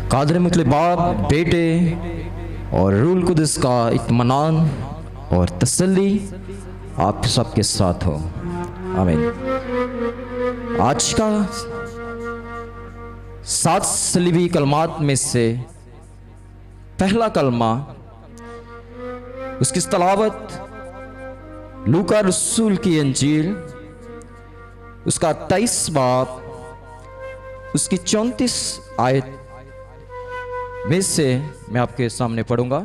कादर मुतले बाप, बेटे और रूल कुदस का इत्मीनान और तसल्ली आप सबके साथ हो। आमीन। आज का 7 सलीबी कलमात में से पहला कलमा, उसकी तलावत लूका रसूल की अंजील उसका 23 बाब उसकी 34 आयत में से मैं आपके सामने पढ़ूंगा।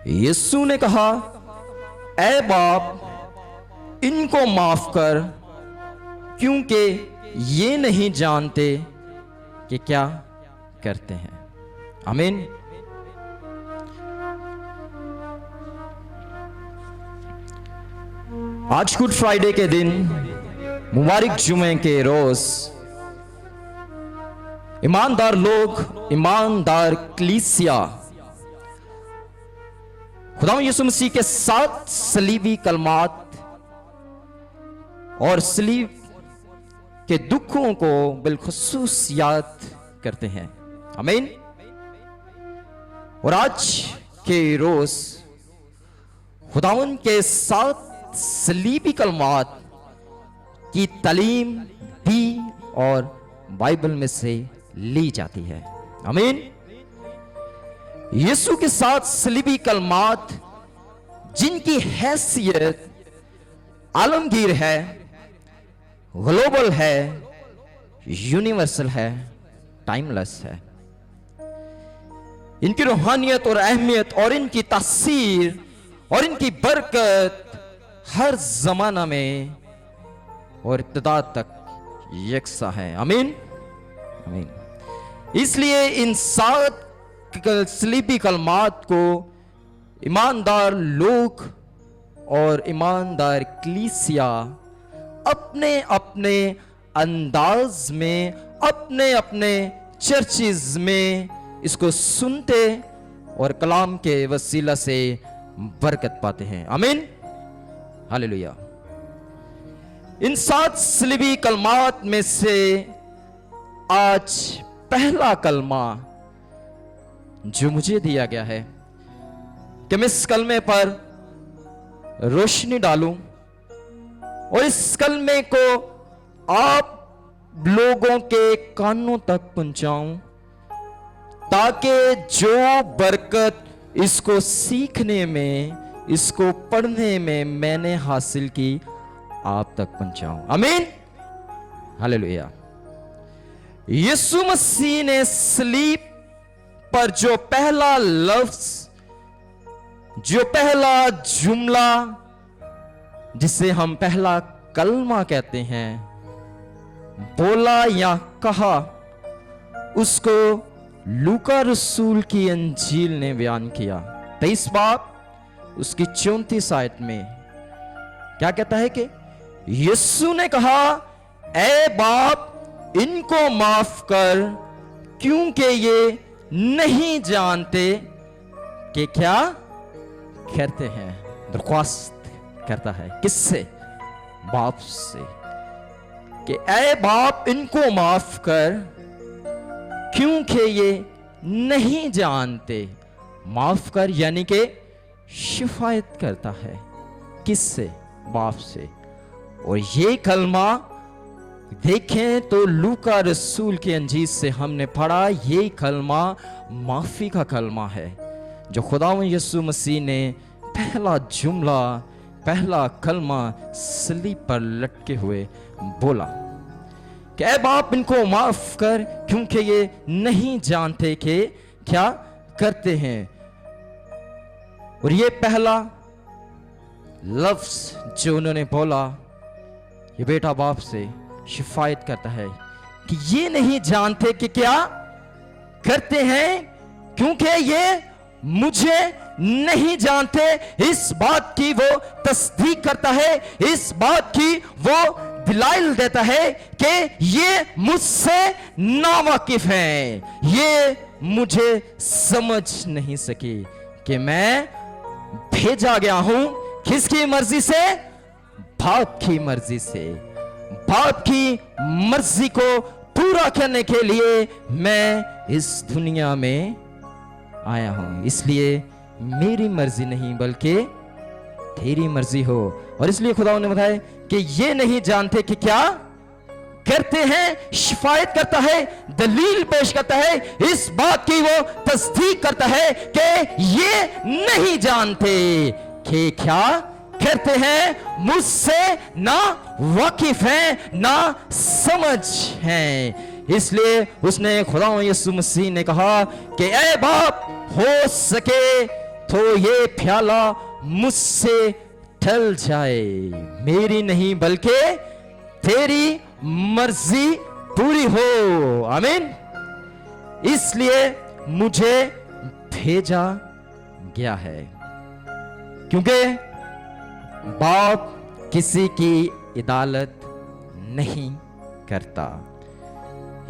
यीशु ने कहा, ऐ बाप, इनको माफ कर, क्योंकि ये नहीं जानते कि क्या करते हैं। आमीन। आज गुड फ्राइडे के दिन, मुबारक जुमे के रोज, ईमानदार लोग, ईमानदार कलीसिया खुदा यीशु मसीह के 7 सलीबी कलमात और सलीब के दुखों को बिलखुसूस याद करते हैं। आमीन। और आज के रोज खुदावन के 7 सलीबी कलमात की तालीम दी और बाइबल में से ली जाती है। आमीन। यीशु के 7 सलीबी कलमात, जिनकी हैसियत आलमगीर है, ग्लोबल है, यूनिवर्सल है, टाइमलेस है, इनकी रूहानियत और अहमियत और इनकी तासीर और इनकी बरकत हर जमाना में और इब्तिदा तक यकसा है। आमीन। आमीन। इसलिए इन 7 सलीबी कलमात को ईमानदार लोग और ईमानदार कलीसिया अपने अपने अंदाज में, अपने अपने चर्चिज में इसको सुनते और कलाम के वसीला से बरकत पाते हैं। आमीन। हालेलुया। इन 7 सलीबी कलमात में से आज पहला कलमा जो मुझे दिया गया है कि मैं इस कलमे पर रोशनी डालूं और इस कलमे को आप लोगों के कानों तक पहुंचाऊं, ताकि जो बरकत इसको सीखने में, इसको पढ़ने में मैंने हासिल की, आप तक पहुंचाऊं। आमीन। हालेलुया। यीशु मसीह ने सलीब पर जो पहला लफ्ज, जो पहला जुमला, जिसे हम पहला कलमा कहते हैं, बोला या कहा, उसको लूका रसूल की अंजील ने बयान किया। 23 बाब उसकी 34 आयत में क्या कहता है कि यीशु ने कहा, ऐ बाप, इनको माफ कर, क्योंकि ये नहीं जानते कि क्या करते हैं। दरख्वास्त करता है किससे? बाप से, कि ऐ बाप, इनको माफ कर, क्योंकि ये नहीं जानते। माफ कर यानी कि शिफायत करता है किससे? बाप से। और ये कलमा देखें तो लूका रसूल के अंजील से हमने पढ़ा, ये कलमा माफी का कलमा है, जो खुदावंद यीशु मसीह ने पहला जुमला, पहला कलमा सलीब पर लटके हुए बोला कि ऐ बाप, इनको माफ कर, क्योंकि ये नहीं जानते कि क्या करते हैं। और ये पहला लफ्ज जो उन्होंने बोला, ये बेटा बाप से शिफायत करता है कि ये नहीं जानते कि क्या करते हैं, क्योंकि ये मुझे नहीं जानते। इस बात की वो तस्दीक करता है, इस बात की वो दिलाइल देता है कि ये मुझसे नावाकिफ हैं, ये मुझे समझ नहीं सकी कि मैं भेजा गया हूं किसकी मर्जी से? बाप की मर्जी से। बाप की मर्जी को पूरा करने के लिए मैं इस दुनिया में आया हूं। इसलिए मेरी मर्जी नहीं बल्कि तेरी मर्जी हो। और इसलिए खुदा ने बताया कि ये नहीं जानते कि क्या करते हैं। शिफायत करता है, दलील पेश करता है, इस बात की वो तस्दीक करता है कि ये नहीं जानते कि क्या करते हैं, मुझसे ना वाकिफ हैं ना समझ हैं। इसलिए उसने खुदा यीशु मसीह ने कहा कि ए बाप, हो सके तो ये प्याला मुझसे टल जाए, मेरी नहीं बल्कि तेरी मर्जी पूरी हो। आमीन। इसलिए मुझे भेजा गया है, क्योंकि बाप किसी की इदालत नहीं करता,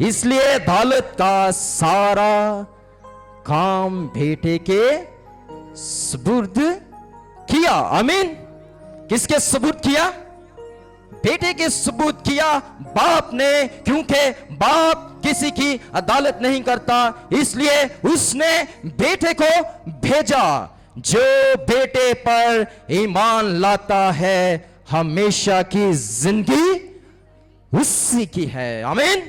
इसलिए अदालत का सारा काम बेटे के सुपुर्द किया। आमीन। किसके सुपुर्द किया? बेटे के सुपुर्द किया बाप ने, क्योंकि बाप किसी की अदालत नहीं करता, इसलिए उसने बेटे को भेजा। जो बेटे पर ईमान लाता है हमेशा की जिंदगी उसी की है। आमीन।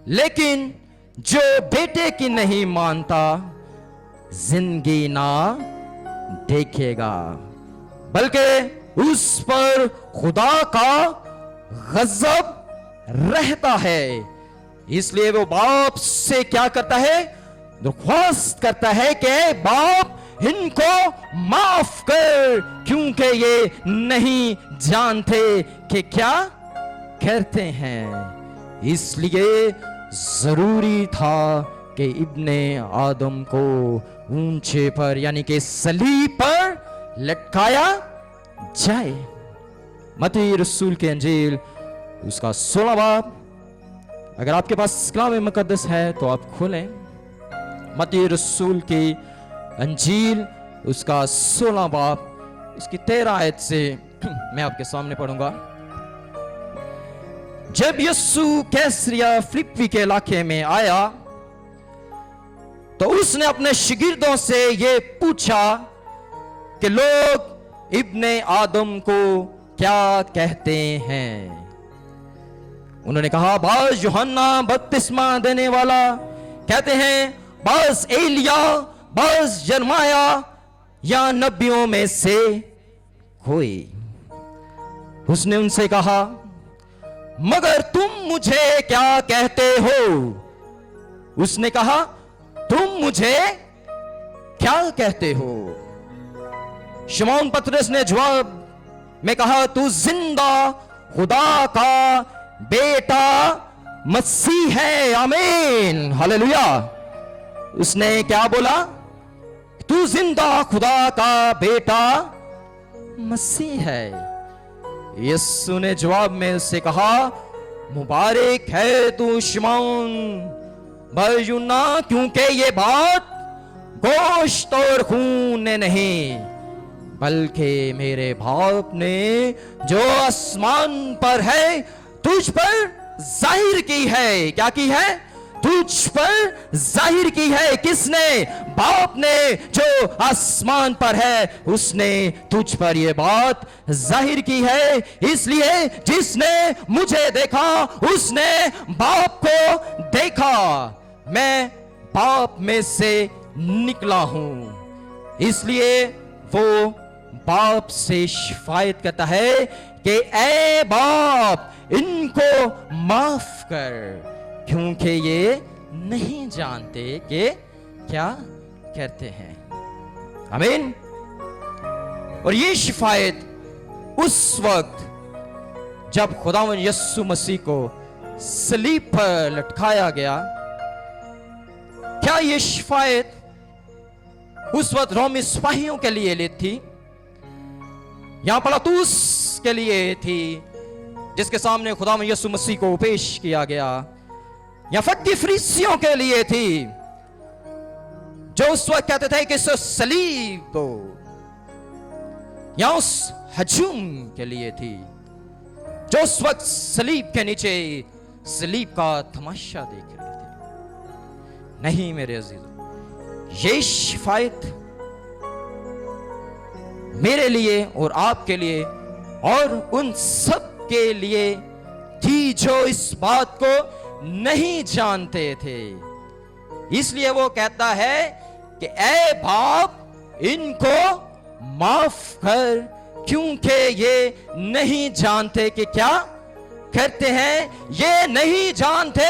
लेकिन जो बेटे की नहीं मानता जिंदगी ना देखेगा, बल्कि उस पर खुदा का गजब रहता है। इसलिए वो बाप से क्या करता है? दरख्वास्त करता है कि बाप इनको माफ कर, क्योंकि ये नहीं जानते कि क्या करते हैं। इसलिए जरूरी था कि इब्ने आदम को ऊंचे पर यानी कि सलीब पर लटकाया जाए। मत्ती रसूल के अंजील उसका 16 बाब, अगर आपके पास कलाम मुकद्दस है तो आप खोलें। मत्ती रसूल की अंजील उसका 16 बाब, उसकी 13 आयत से मैं आपके सामने पढ़ूंगा। जब यीशु कैसरिया फिलिप्पी के इलाके में आया तो उसने अपने शागिर्दों से यह पूछा कि लोग इब्ने आदम को क्या कहते हैं। उन्होंने कहा, बाज यूहन्ना बपतिस्मा देने वाला कहते हैं, बाज एलिया, बाज यर्माया या नबियों में से कोई। उसने उनसे कहा, मगर तुम मुझे क्या कहते हो? उसने कहा, तुम मुझे क्या कहते हो? शमौन पतरस ने जवाब में कहा, तू जिंदा खुदा का बेटा मसीह है। आमीन, हालेलुया। उसने क्या बोला? तू जिंदा खुदा का बेटा मसीह है। यीशु ने जवाब में उससे कहा, मुबारक है तू शमौन बरयूना, क्योंकि ये बात गोश्त और खून ने नहीं बल्कि मेरे बाप ने जो आसमान पर है तुझ पर जाहिर की है। क्या की है? तुझ पर जाहिर की है। किसने? बाप ने जो आसमान पर है उसने तुझ पर यह बात जाहिर की है। इसलिए जिसने मुझे देखा उसने बाप को देखा। मैं बाप में से निकला हूं। इसलिए वो बाप से शिफायत करता है कि ऐ बाप, इनको माफ कर, क्योंकि ये नहीं जानते कि क्या करते हैं। आमीन। और ये शिफायत उस वक्त जब खुदावंद यीशु मसीह को सलीब पर लटकाया गया, क्या ये शिफायत उस वक्त रोमी सिपाहियों के लिए थी या पिलातुस के लिए थी जिसके सामने खुदावंद यीशु मसीह को पेश किया गया, या फक्की फरीसियों के लिए थी जो उस वक्त कहते थे कि सलीब दो, या उस हजूम के लिए थी जो उस वक्त सलीब के नीचे सलीब का तमाशा देख रहे थे। नहीं मेरे अजीजों, ये शिफायत मेरे लिए और आपके लिए और उन सब के लिए थी जो इस बात को नहीं जानते थे। इसलिए वो कहता है कि ऐ बाप इनको माफ कर, क्योंकि ये नहीं जानते कि क्या करते हैं। ये नहीं जानते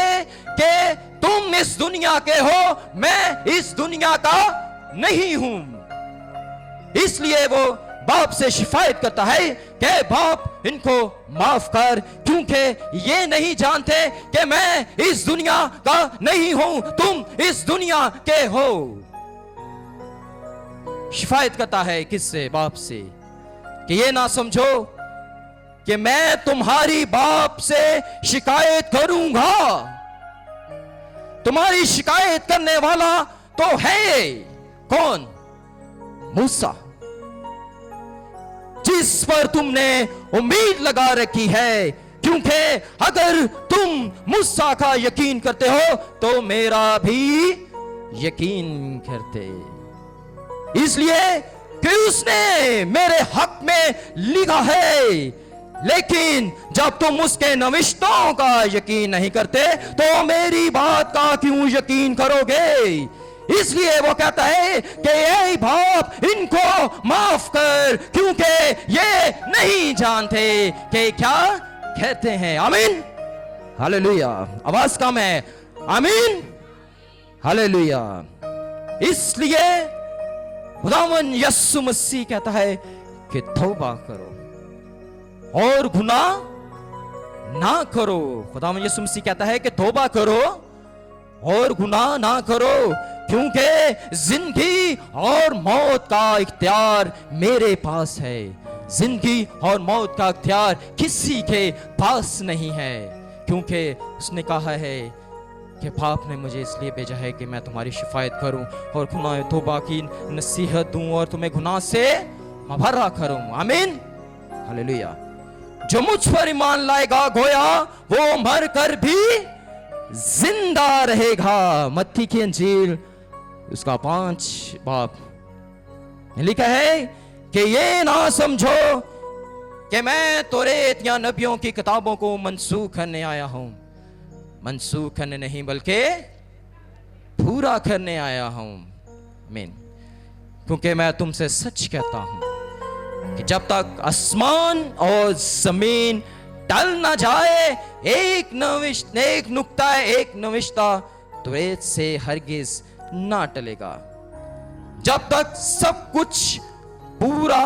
कि तुम इस दुनिया के हो, मैं इस दुनिया का नहीं हूं। इसलिए वो बाप से शिफायत करता है कि बाप इनको माफ कर, क्योंकि ये नहीं जानते कि मैं इस दुनिया का नहीं हूं, तुम इस दुनिया के हो। शिफायत करता है किससे? बाप से, कि ये ना समझो कि मैं तुम्हारी बाप से शिकायत करूंगा। तुम्हारी शिकायत करने वाला तो है कौन? मूसा, जिस पर तुमने उम्मीद लगा रखी है, क्योंकि अगर तुम मूसा का यकीन करते हो तो मेरा भी यकीन करते, इसलिए कि उसने मेरे हक में लिखा है। लेकिन जब तुम उसके नविश्तों का यकीन नहीं करते तो मेरी बात का क्यों यकीन करोगे? इसलिए वो कहता है कि ऐ बाप इनको माफ कर, क्योंकि ये नहीं जानते कि क्या कहते हैं। आमीन, हालेलुया। आवाज कम है, आमीन, हालेलुया। इसलिए खुदावन यीशु मसीह कहता है कि तौबा करो और गुनाह ना करो। खुदावन यीशु मसीह कहता है कि तौबा करो और गुनाह ना करो, क्योंकि जिंदगी और मौत का इख्तियार मेरे पास है। जिंदगी और मौत का इख्तियार किसी के पास नहीं है, क्योंकि उसने कहा है कि बाप ने मुझे इसलिए भेजा है कि मैं तुम्हारी शिफायत करूं और गुनाह तौबा की नसीहत दूं और तुम्हें गुनाह से मुबर्रा करूं। आमीन, हालेलुया। जो मुझ पर ईमान लाएगा गोया वो मर कर भी जिंदा रहेगा। मत्ती की अंजील उसका 5 बाब लिखा है कि ये ना समझो कि मैं तौरात या नबियों की किताबों को मनसूख करने आया हूं। मनसूख करने नहीं बल्कि पूरा करने आया हूं। आमीन। क्योंकि मैं तुमसे सच कहता हूं कि जब तक आसमान और जमीन टल ना जाए, एक नुक्ता, एक नविश्ता तौरात से हरगिज ना टलेगा। जब तक सब कुछ पूरा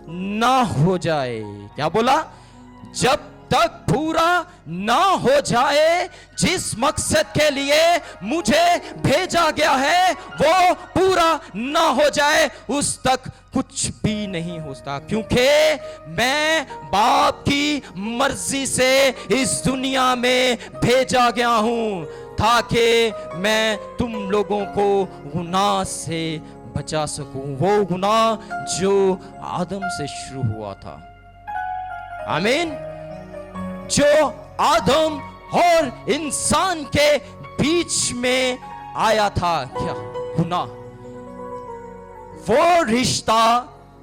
ना हो जाए। क्या बोला? जब तक पूरा ना हो जाए, जिस मकसद के लिए मुझे भेजा गया है वो पूरा ना हो जाए, उस तक कुछ भी नहीं होता। क्योंकि मैं बाप की मर्जी से इस दुनिया में भेजा गया हूं ताकि मैं तुम लोगों को गुनाह से बचा सकूं। वो गुनाह जो आदम से शुरू हुआ था। आमीन। जो आदम और इंसान के बीच में आया था, क्या गुनाह, वो रिश्ता,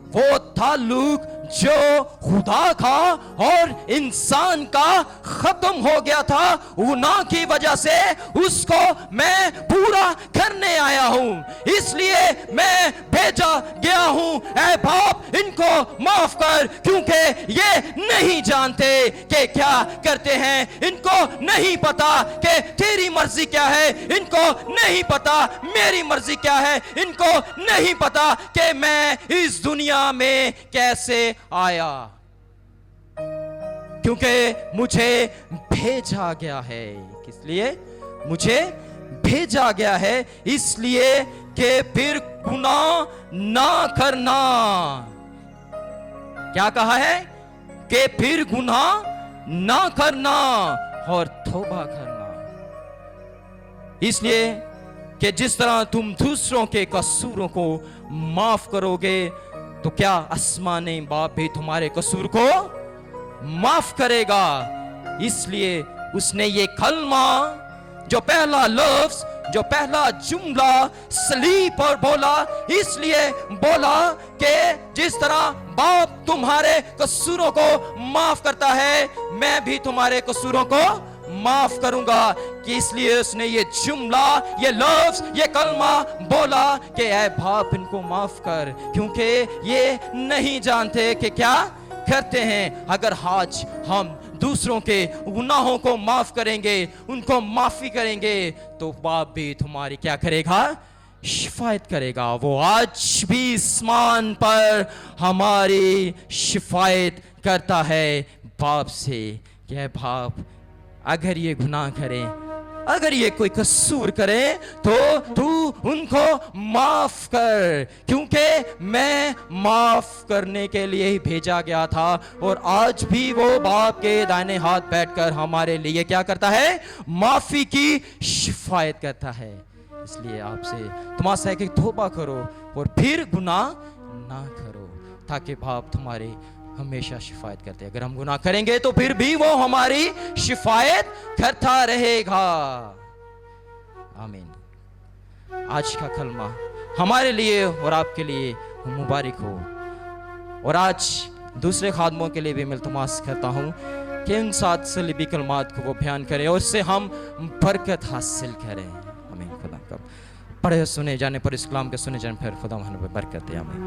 वो ताल्लुक जो खुदा का और इंसान का खत्म हो गया था, गुनाह की वजह से उसको मैं पूरा करने आया हूं। इसलिए मैं भेजा गया हूं। ऐ बाप इनको माफ कर, क्योंकि ये नहीं जानते कि क्या करते हैं। इनको नहीं पता कि तेरी मर्जी क्या है। इनको नहीं पता मेरी मर्जी क्या है। इनको नहीं पता कि मैं इस दुनिया में कैसे आया, क्योंकि मुझे भेजा गया है। किस लिए मुझे भेजा गया है? इसलिए कि फिर गुनाह ना करना। क्या कहा है? कि फिर गुनाह ना करना और तौबा करना। इसलिए कि जिस तरह तुम दूसरों के कसूरों को माफ करोगे, तो क्या आसमानी बाप भी तुम्हारे कसूर को माफ करेगा। इसलिए उसने ये कलमा, जो पहला लफ्ज, जो पहला जुमला सलीब पर बोला, इसलिए बोला कि जिस तरह बाप तुम्हारे कसूरों को माफ करता है, मैं भी तुम्हारे कसूरों को माफ करूंगा। कि इसलिए उसने ये जुमला, ये लफ्ज, ये कलमा बोला कि ऐ बाप इनको माफ कर, क्योंकि ये नहीं जानते कि क्या करते हैं। अगर आज हम दूसरों के गुनाहों को माफ करेंगे, उनको माफी करेंगे, तो बाप भी तुम्हारी क्या करेगा? शिफायत करेगा। वो आज भी आसमान पर हमारी शिफायत करता है बाप से। क्या बाप अगर ये गुनाह करें, अगर ये कोई कसूर करे, तो तू उनको माफ कर, क्योंकि मैं माफ करने के लिए ही भेजा गया था। और आज भी वो बाप के दाहिने हाथ बैठकर हमारे लिए क्या करता है? माफी की शिफायत करता है। इसलिए आपसे तुम्हारा है कि तौबा करो और फिर गुनाह ना करो, ताकि बाप तुम्हारे हमेशा शिफायत करते हैं। अगर हम गुनाह करेंगे तो फिर भी वो हमारी शिफायत करता रहेगा। आमीन। आज का कलमा हमारे लिए और आपके लिए मुबारक हो। और आज दूसरे खादमों के लिए भी मैं इल्तिमास करता हूँ कि उन 7 सलीबी कलमात को वो बयान करें और उससे हम बरकत हासिल करें। आमीन। खुदा का पढ़े सुने जाने पर, इस कलाम के सुने जाने पर खुदा हमें बरकत दे। आमीन।